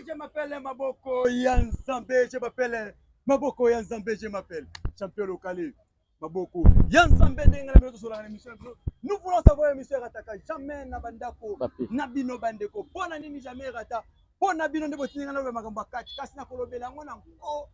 je m'appelle Maboko Yanzambe, je m'appelle Maboko Yanzambe, je m'appelle champion local. Maboko Yanzambe nous voulons savoir monsieur Rataka jamais na bandako nabino bandeko pona nini jamais rata pona bino ndebo tinga na makambo kati kasi na kolobela ngona nko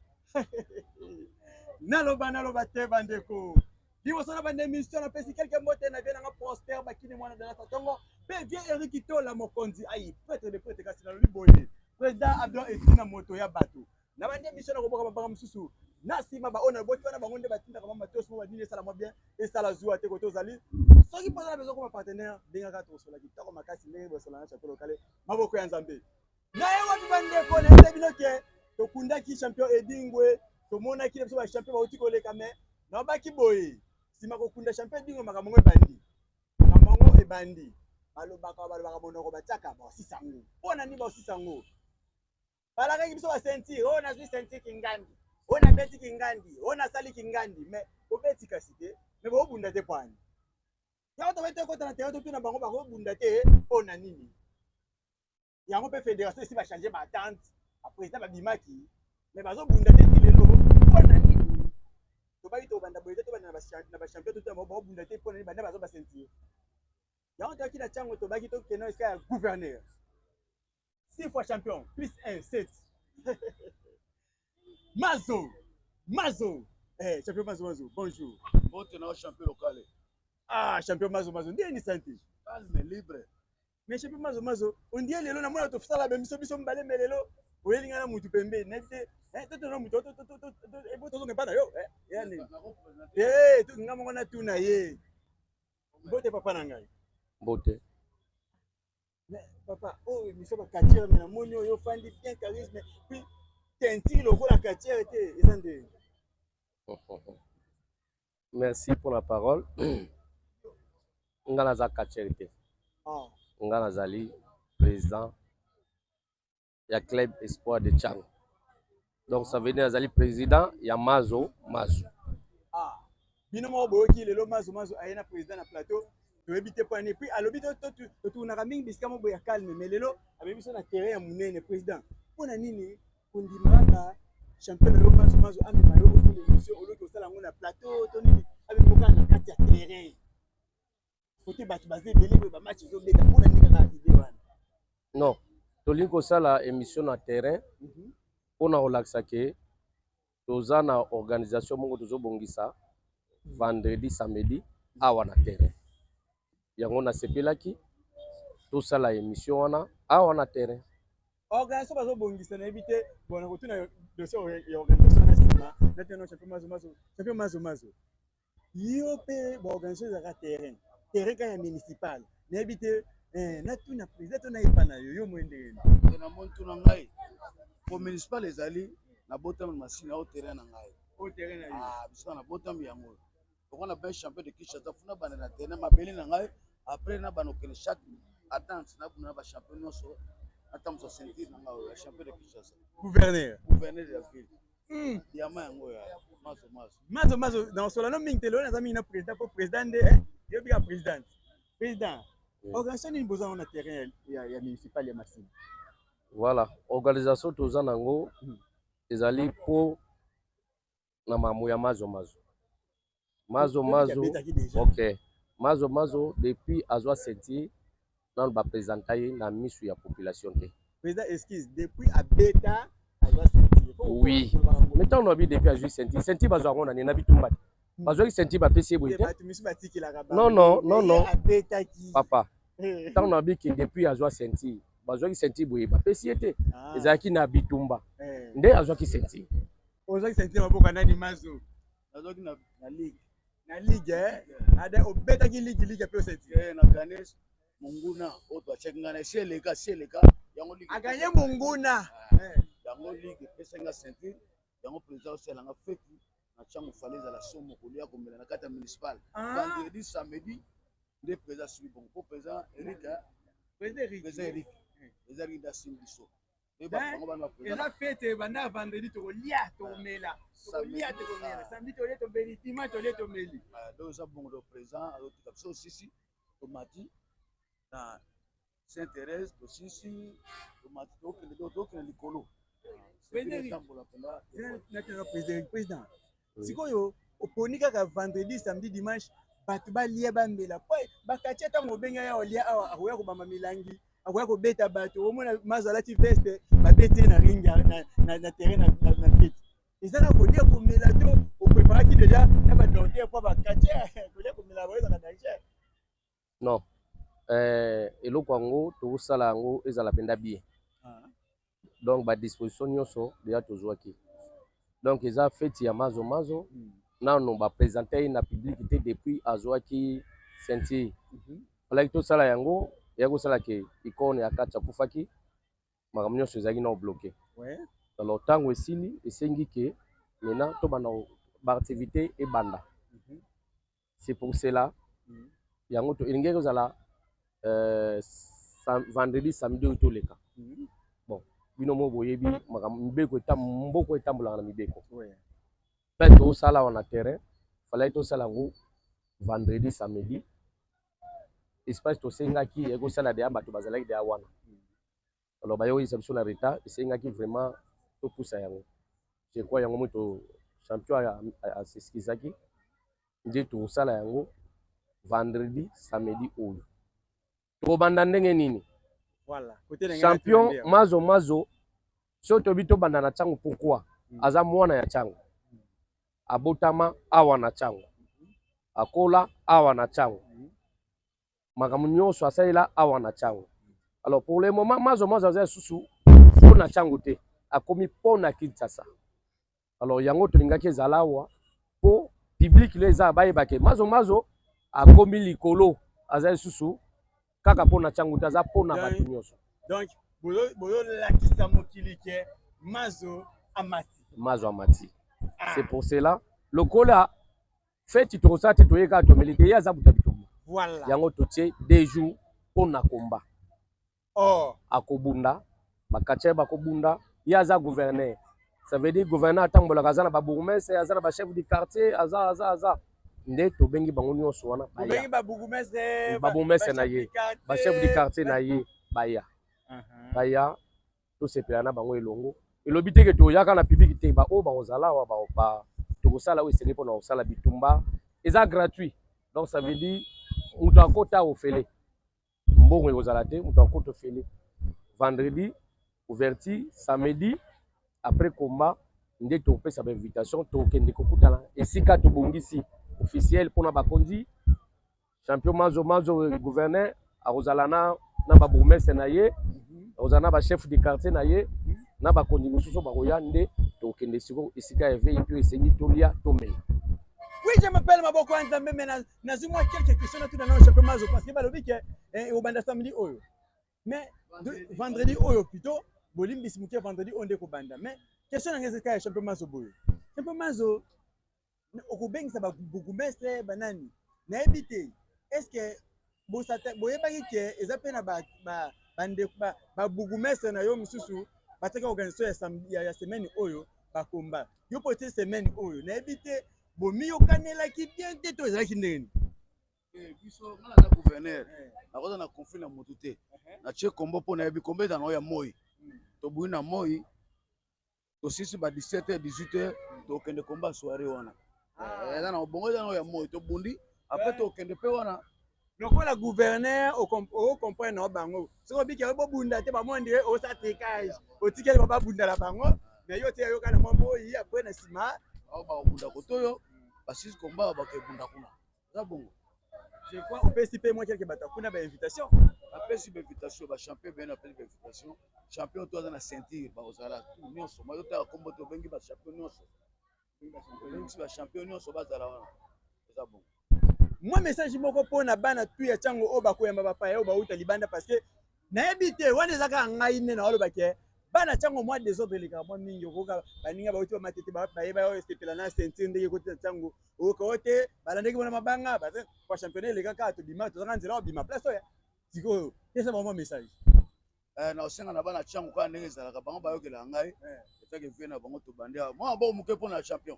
naloba te bandeko liboso na bande mission na pesi quelques mots na bien na Prosper bakini mwana de la Tongo pe bien Eric Tola mokonzi ai prêtre de prêtre kasi na liboye président Abdon etina moto ya bato na bande mission na koboka babanga mususu na sima ba ona boti wana bango nde batinda kama matos mo badini sala mo bien et sala zuwa te koto zali soki poza na besoin comme partenaire benga to sola kitako makasi ndenge bosola na chapelo kale maboko ya Nzambe na yewa bibande ko na binoke to kundaki champion Edingwe to mona ki biso ba champion ba utiko leka me na baki boye sima ko kunda champion Edingwe makamongo ebandi balobaka monoko bataka ba sisango pona ni ba sisango balaka biso ba senti o na zwi senti kingandi ona beti kingandi ona sali kingandi mais obeti kasite mais bo bunda te pani ya to bete ko tana te to pina bango bako bunda te ona nini yango pe fédération si ba changer ba attente après ça ba bimaki mais bazo bunda te lelo ona nini to ba ito banda boye to bana na ba champion to ba bunda te pona ni banda bazo ba senti yango to kila chango to baki to keno iska gouverneur 6 fois champion plus 1 7 Mazo, champion Mazo, bonjour. Bon, tu es champion local. Ah, champion Mazo, ndiye ni santi. Calme, libre. Mais champion Mazo, on dit lelo na mona to fala ba miso mbale melelo. Oyelinga na mutu pembe, nete. Toto no mutu e bo to ngeba na yo, yani. To ngamo na tuna ye. Bote papa na ngai. Bote. Mais papa, miso ba katiere na moni yo fandi bien charisme, puis Merci pour la parole. Ngana za kachelite. Ngana zali président ya club espoir de Tchang. Donc ça veut dire zali président ya Mazo. Ah. Bino mo boyoki lelo Mazo ayena président na plateau. To ebite point et puis alobi to tournaka mingi bisika mo boya calme mais lelo abebi so na terrain ya munene président. Pona nini kundimaka champion lo Mazo amema yo ko l'émission oloki osala ngo na plateau to nini avec moka na kati ya terrain côté batu bazé belé ba match zo beta pona nini ka idée wana non tolingi kosala émission na terrain pona olakisa ke toza na organisation moko tozobongisa vendredi samedi awa na terrain yango nasepelaki tosala émission wana awa na terrain. Organisation bazo bongisa na ebite bona ko tuna dossier ya organisation na sima na teno champion Mazo yo pe ba organisation za terrain ka ya municipal na ebite na tuna président na ipana yo mwende na montu na ngai ko municipal ezali na botam machine au terrain na ngai au terrain na yo biso na botam yango on a ben champion de Kinshasa funa bana na terrain mabeli na ngai après na bano que chaque attente na ba champion noso attends so sentir na ngai champion de Kinshasa gouverneur de la ville yama yango ya Mazo dans solano mingtelo na zami na président pour président de yo bi président organisation ni besoin na terrain ya municipal ya Masina. Voilà, organisation toza nango ezali po na mamu ya Mazo. OK. Mazo depuis azwa senti dans ba présenter na misu ya population te. Président excuse depuis abeta azwa senti. Oui. Maintenant on a vu depuis azwa senti bazwa ngona na bitumba. Bazwa senti ba pesi boye te. Non. Abeta ki. Papa. Tant on a vu que depuis azwa senti bazwa senti boye ba pesi te. Ezaki na bitumba. Nde azwa ki senti. Ozaki senti maboka nani Mazo. Azwa na ligue. Na ligue ada obeta ki ligue pe senti. Na Ganesh Munguna oto chengana seleka yango ligue. Aganye Munguna. Yango ligue pesa nga senti yango président osela nga feti na chango falaise la somo kolia komela na kata municipal. Vendredi samedi de président suivi bon pour président Eric da Simbiso. Eza fete bana vendredi to lia to mela. Samedi to leto beli dimanche to leto meli. Donc ça bon le président alors tu as aussi tomati na Saint-Thérèse, Tosisi, Toke Likolo. Président, sikoyo oponi kaka vendredi samedi dimanche bato balia bambela po bakatia ntango obenga ya olia awa akoya kobamba milangi akoya kobeta bato omona mazo alati veste babeti ye na ringi na terrain na pite ezaka kolia komela to opreparaki deja na badorter po bakatia kolia komela boyezaka danger non eloko yango tokosala yango ezala mpenza bien donc badisposition nyonso deja tozwaki donc eza feti ya mazo nano baprésente ye na public te depuis azwaki ceinture alaki tosala yango ya kosala ke ikone ya kati akufaki makambo nyonso ezalaki na obloke alors ntango esili esengi ke maintenant tobanda baactivité ebanda c'est pour cela yango elingaki kozala vendredi samedi oyo toleka bon bino mo boyebi makambo mibeko mboko etambolaka na mibeko mpe tosala awa na terrain falaki tosala yango vendredi samedi espace tosengaki ekosala deya bato bazalaki deya wana alors bayokolisa biso na retard esengaki vraiment topusa yango je crois yango moto champion asiskizaki nde tokosala yango vendredi samedi oyo tokobanda ndenge nini champion mazo so tobi tobanda na ntango pourquoi aza mwana ya ntango abotama awa na ntango akola awa na ntango makambo nyonso asalela awa na ntango alors pour le moment mazo aza susu mpo na ntango te akomi mpo na Kinshasa alors yango tolingaki ezala awa mpo public le eza bayebake mazo akomi likolo aza susu kaka mpo na ntango te aza mpo na bato nyonso donc boyolakisa mokili ke mazo amati c'est pour cela lokola feti tokosala te toyeka tomeli te ye aza buta bitumba yango totie 2 jours mpo na komba akobunda bakatia bakobunda ye aza gouverneur ça veut dire gouverneur atambolaka aza na babourgmestre aza na bachef du quartier aza nde tobengi bango nyonso wana babourgmestre na ye bachef du quartier na ye baya tosepela na bango elongo elobi teke toyaka na public te baoyo bakozala awa tokosala oyo esengeli mpona kosala bitumba eza gratuit donc ça veut dire moto akota ofele mbongo ekozala te moto akota ofele vendredi ouverture samedi après combat nde topesa bainvitation tokende kokutana esika tobongisi officiel mpona bakonzi champion mazo gouverneur akozala na babourgmestre na ye akozala na bachef de quartier na ye na bakonzi mosusu bakoya nde tokende siko esika eveille mpe esengi tolia tomela. Oui, je m'appelle Maboko Nzambe, mais nazimwa quelques questions na tout dans le champion mazo parce que balobi ke au banda samedi oyo mais vendredi oyo plutôt bolimbisi muke vendredi onde ko banda mais question na ngeze ka champion mazo boyo champion mazo okubengisa ba bourgmestre banani na ebité est-ce que boyebaki ke eza pe na ba bourgmestre na yo mususu bataka organisation ya semaine oyo bakomba yo pote semaine oyo na ebité bomi okanelaki bien te to ezalaki ndenge biso ngala na gouverneur akoza na conflit na motu te natie kombo mpo nayebi kombo eza na oyo ya moi tobuyi na moi tosisi ba 17h 18h tokende komba soirée wana eza na bongo eza na oyo ya moi tobundi après tokende mpe wana lokola gouverneur ocomprendre na bango soki biki bobunda te bamondire osa tricage otikeli bababunda na bango mais yo te yoka na mwa moi après na nsima bakobunda kotoyo basisi komba bakebunda kuna eza bongo je crois opesi mpe mwa quelque bato kuna bainvitation apesi bainvitation bachampion bene apesi bainvitation champion to aza na ceinture bakozala tu nyonso mazotala kombo tobengi bachampion nyonso obengisi bachampion nyonso bazala wana eza bongo mwa message moko mpona bana tu ya ntango oyo bakoyamba bapaya oyo bauta libanda parce que nayebi te wana ezaka ngai nde na oloba ke bana ntango mwa desordre elekaka mwa mingi okoka baninga bauti bamatete bayeba oyo esepela na ceinture ndenge ekotisa ntango oyoka o te balandeki bona mabanga kwa championnat elekaka tobima tozanga nzela obima place oyo sikoyo pesa bango message na osenga na bana ntango kaka ndenge ezalaka bango bayokela ngai etaki vie na bango tobandi awa mwa maboko moke mpona champion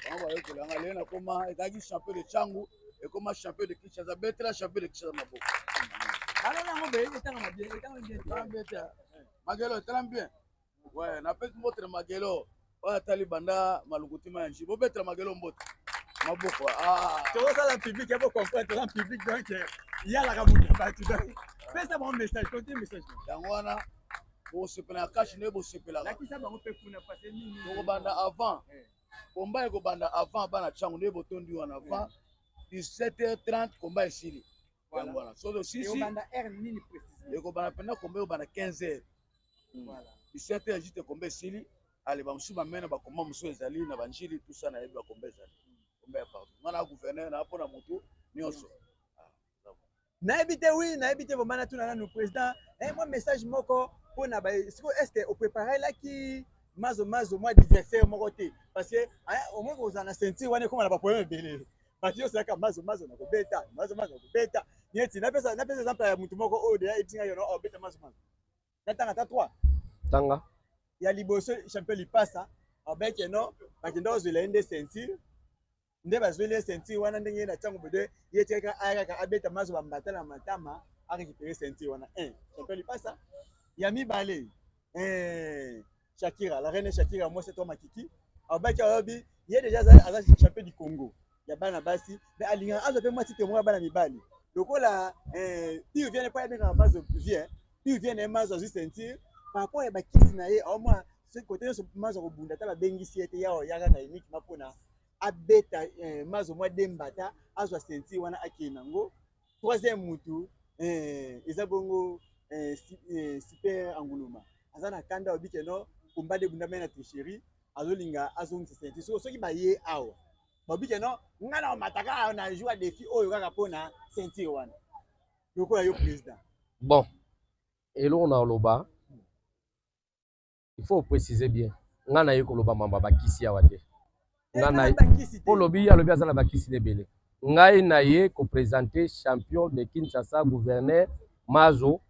bango bayokela ngai leye nakoma ezalaki champion de ntango et comme champion de Kinshasa betela champion de Kinshasa maboko alors là on va bien Magelo tellement bien ouais na pesi motre Magelo oya tali banda malukutima ya nji bobetela Magelo mbote maboko tozosala public ya bocomprendre toza public donc yalaka moto ya bato donc pesa bango message côté message yango wana bosepela ya kashi nde bosepelaka lakisa bango mpe kuna pase nini tokobanda avant komba ekobanda avant bana ntango nde botondi wana avant 17h30 komba esili yango wana soki osisi ekobanda mpena komba ekobanda 15h 17h juste komba esili ale bamosusu bamena bakoma mosusu ezali na banjili tusa na yebi bakomba ezali komba ya partout nga na gouverneur na mpona motu nyonso nayebi te wi nayebi te bomana tuna nanu président mwa message moko mpona siko est ce que opreparelaki mazo mwa adversaire moko te parce que omoi kozala na ceinture wana ekoma na baproblème ebele bato nyonso yaka mazo na kobeta neti napesa exemple ya motu moko oyo deya etinga yo obeta mazo natanga ta 3 tanga ya liboso champion lipasa abeke no bakenda kozwela ye nde ceinture nde bazweli ye ceinture wana ndenge ye na ntango bede ye tikaka ayaka abeta mazo bambata na matama arécupere ceinture wana 1 champion lipasa ya mibale Shakira la reine Shakira mwasi to makiki abaki ayobi ye deja aza champion du Congo ya bana basi mais alinga azo pe mwasi titre mwa bana mibali lokola il vient pas bien en mazo vient il vient mazo zu ceinture par rapport ya bakisi na ye au moins ce côté so mazo kobunda ta babengisi ete yao yaka na unique mapona abeta mazo mwa dembata azwa ceinture wana akina ngo troisième mutu eza bongo super anguluma azana kanda obike no kumbade bunda mena tricherie azolinga azongisa ceinture soki baye awa babike no ngana mataka na joie défi oyo kaka pona ceinture wana lokola yo président bon eloko na oloba il faut préciser bien nga na ye koloba mamba bakisi awa te olobi aza na bakisi ebele ngai na ye kopresente champion de Kinshasa gouverneur mazo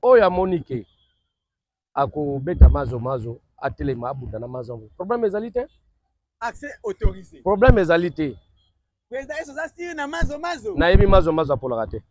oyo amoni ke akobeta mazo atelema abunda na mazo problème ezali te accès autorisé problème ezali te président esoza siri na mazo nayebi mazo apolaka te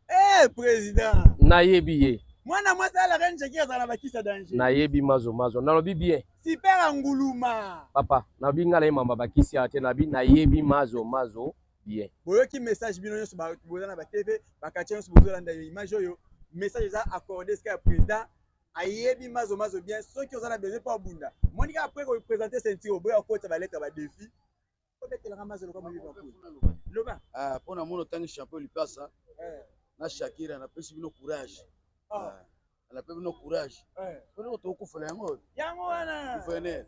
président nayebi ye mwana mwasi ala reine Shakira azala bakisa danger nayebi mazo nalobi bien super anguluma papa nalobi nga na ye mamba bakisi awa te nayebi mazo bien boyoki message bino nyonso boza na batv bakati nyonso bozolanda image oyo message eza accordé sika ya président ayebi mazo bien soki oza na besoin mpo abunda monika apres kopresente ceinture oboya okota balettre badefi obetelaka mazo loka moyibi loba mpona mono otangi champion lipasa na Shakira napesi bino courage anape bino courage mpona tokufela yango wana gouverneur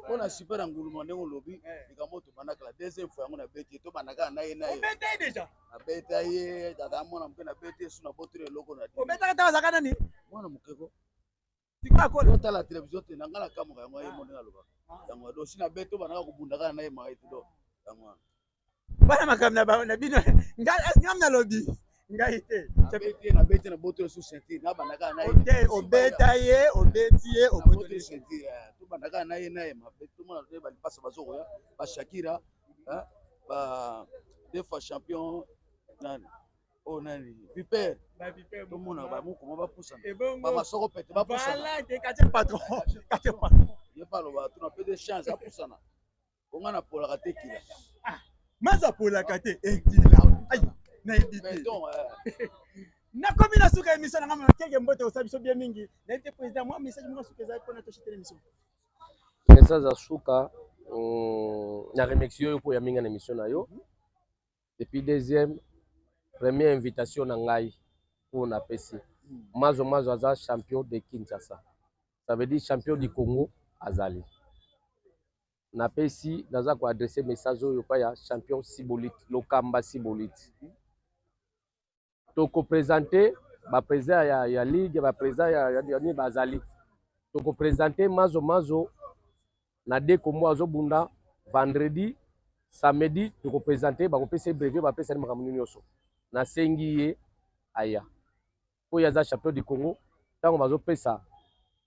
mpona super anguluma ndenge olobi likambo tobandaka la deuxième fois yango na beti tobandaka na ye nabeta ye tata mwana moke na beti esu na botoli eloko na obetaka ta azaka nani mwana mokeko sikoyo otala télévision te nanga na kamoka yango ye mo ndenge alobaka yango dosi na beti tobandaka kobundaka na ye maye tedo yango bana makambo na bino ngam nalobi ngai te nabeti na botoli esu ceinture nabandaka na ye te obeta ye obeti ye obotoli ceinture tobandaka na ye mabeti tomona te balipasa bazokoya bashakira deux fois champion nani o nani viper tomona bamokoma bapusana bamasoko pete bapusana ye baloba tuna pe de chance apusana onga na polaka te kila mazo apolaka te ekila nayebi te nakomi na suka émission nanga keke mbote osala biso bien mingi nayebi te président mwa message moko suka ezali mpona toshitela émission message ya suka na remercie oyo mpo ya mingi na émission na yo depuis deuxième première invitation na ngai oyo napesi mazo aza champion de Kinshasa ça veut dire champion du Congo azali napesi naza koadresse message oyo pa ya champion Sibolite Lokamba Sibolite tokopresente baprésident ya ligue baprésident ya nini bazali tokopresente mazo na de kombo azobunda vendredi samedi tokopresente bakopesa brevet bapesani makambo nyonso nasengi ye aya oyo aza champion du Congo ntango bazopesa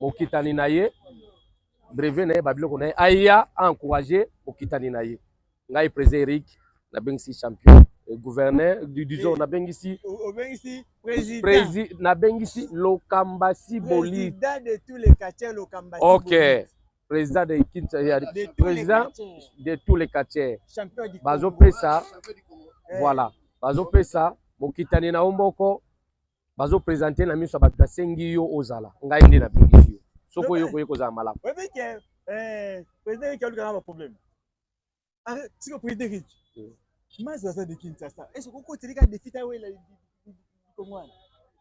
mokitani na ye brevet na ye babiloko na ye aya encourage mokitani na ye ngai président Eric na bengisi champion gouverneur disons na bengisi Obengisi président na bengisi Lokambasi Bolide président de tous les quartiers Lokambasi OK président de président de tous les quartiers champion du bazo Congo pesa voilà bazo pesa bokitani na omboko bazo présenter na miso bato sengi yo ozala ngai nde na bengisi yo soko yo koye kozala malamu wewe ke président qui a eu un problème si le président Rich Mazo aza de Kinshasa est-ce que ko tirika défi ta wela Kongo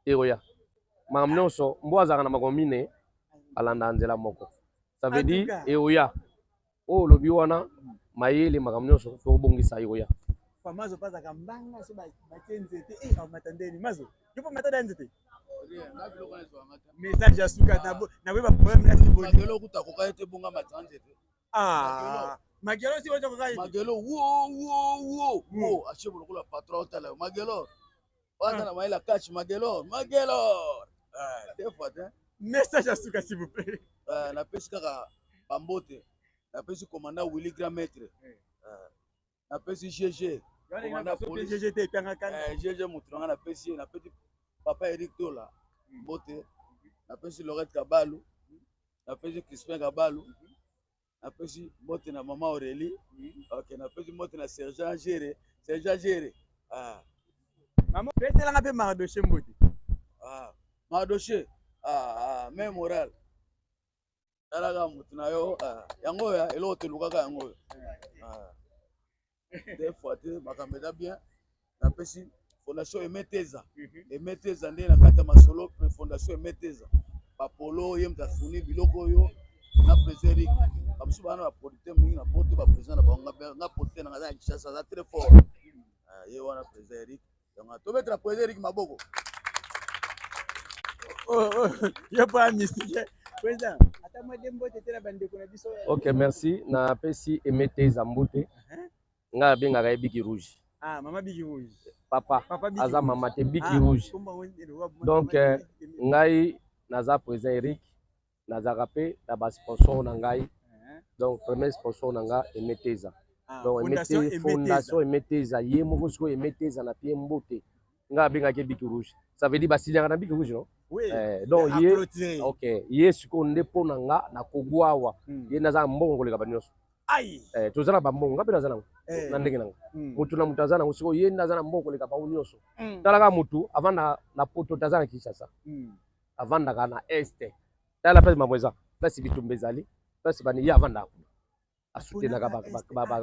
eoya makambo nyonso mbo azalaka na makambo mine alanda nzela moko ça veut dire eoya oyo olobi wana mayele makambo nyonso tobongisa eoya Mazo paza kambanga so batie nzete amatandeni Mazo yo pa matanda nzete message ya suka na weba problème na siboli magelo kutakoka ete bonga matanzete magelo si wote kokai magelo wo achebo lokola patron tala magelo wana na maila catch magelo des fois message à suka s'il vous plaît na pesi kaka pambote na pesi commandant Willy Grametre na pesi GG commandant police GG panga kan GG mutranga na pesi na pesi papa Eric Tola mbote na pesi Lorette Kabalu na pesi Crispin Kabalu na pesi mbote na mama Aurélie OK na pesi mbote na sergent Géré maman pesi la ngape Mardoché mbote Mardoché même moral alaga mutu na yo yango ya elo telukaka yango des fois te bakameda bien na pesi fondation Emeteza nde na kata masolo fondation Emeteza papolo ye mtafuni biloko yo na président bamusu bana ba producteur mingi na poto ba président na bango na producteur na ngana Kinshasa za très fort ye wana président Eric donc to mettre président Eric maboko yo pa mystique président ata mo dembo tete na bandeko na biso OK merci na pesi Emeteza mbote nga bengaka Biki Rouge mama Biki Rouge papa aza mama te Biki Rouge donc ngai naza président Eric naza rapé na ba sponsor na ngai donc premier sponsor na nga Emeteza donc fondation Emeteza ye moko siko Emeteza na pie mbote nga bengaka Biki Rouge ça veut dire basilia na Biki Rouge non oui donc ye OK ye siko nde pona nga na kogwawa ye naza mbongo koleka banyoso aïe tozana bambongo ngapi nazana na ndenge nanga mutu na mutu azana siko ye nazana mbongo koleka ba nyonso talaka mutu avanda na poto tazana Kinshasa avandaka na este tala place mamweza place bitumba ezali place bani ya avanda asutenaka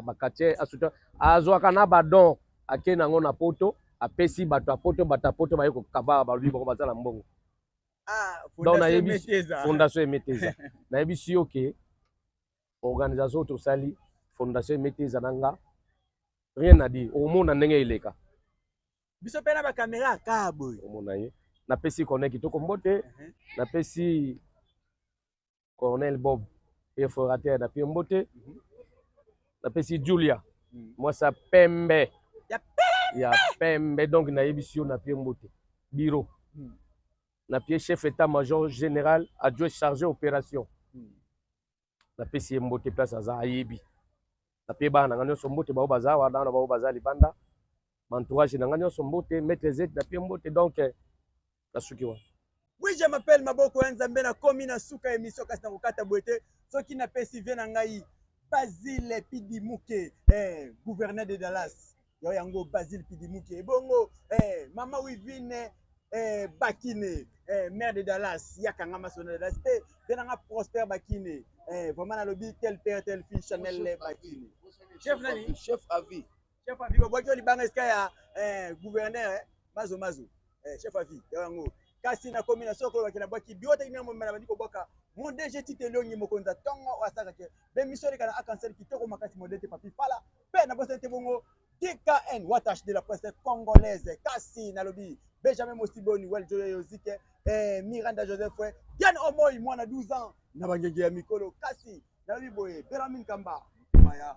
bakatier asuta azwaka na badon ake nango na poto apesi bato apoto baye kokaba balubi bako bazala mbongo fondation Emeteza nayebi si yo ke organisation tosali fondation Emeteza nanga rien à dire omona ndenge eleka biso pe na ba caméra ka boy omona ye napesi Cornel Kitoko mbote napesi Cornel Bob perforateur na pie mbote napesi Julia mwasa pembe ya pembe donc nayebi si yo na pie mbote bureau na pie chef état-major général adjoint chargé opération na pesi ye mbote place aza ayebi na pie bana nanga nyonso mbote bao baza wana na bao baza libanda entourage nanga nyonso mbote maître Z na pie mbote donc na suki wana oui je m'appelle Maboko Nzambe na komi na suka émission kasi na kokata boete soki na pesi vie na ngai Basile Pidimuke gouverneur de Dallas yo yango Basile Pidimuke bongo mama Wivine Bakine maire de Dallas yakanga masona de Dallas pe benanga Prosper Bakine vraiment na lobby tel père tel fils Chanel Bakine chef nani chef avis boki libanga eska ya gouverneur mazo chef avis yo yango kasi na komi na soko bakina baki biota ina mo mena bandiko boka mon DG titelongi mokonza tongo wasaka ke be misori kana akansel kitoko makasi modete papi pala pe na bosse te bongo DKN watache de la presse congolaise kasi na lobby Benjamin Mosiboni wel joye yozike Miranda Joseph Diane Omoy mwana 12 ans na bangenge ya mikolo kasi na lobby boye Beramin Kamba maya